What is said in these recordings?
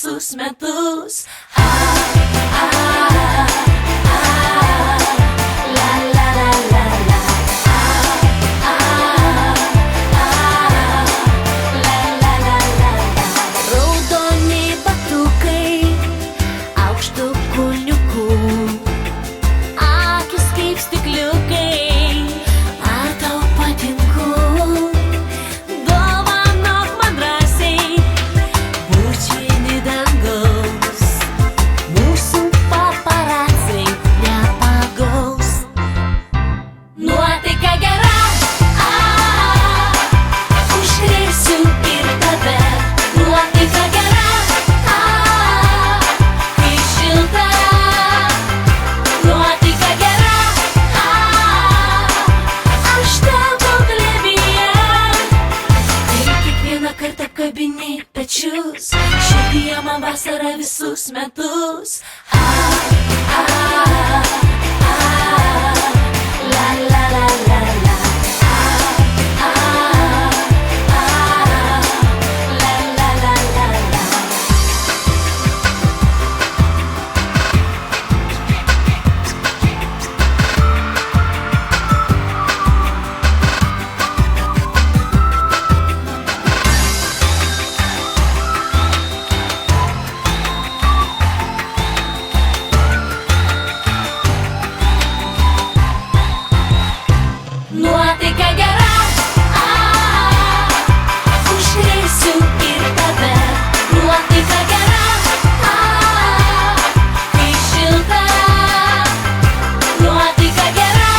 visus metus. La la la la la. La la la la la. Raudoni batukai, aukštų kulniukų, akis kaip stikliukai. Ar tau patinku? Dovanok man drąsiai bučinį dangaus. Mūsų paparaciai nepagaus. Nuotaika gera, užkrėsiu ir tave. Nuotaika gera, kai šilta. Nuotaika gera, aš tavo glėbyje. Ir kiekvieną kartą kabini pečius, širdyje man vasara visus metus. La la la la la. La la la la la. Nuotaika gera, užkrėsiu ir tave. Nuotaika gera, kai šilta. Nuotaika gera,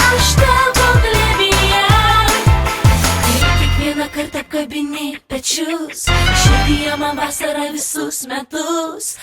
aš tavo glėbyje. Ir kiekvieną kartą kabini pečius, širdyje man vasara visus metus.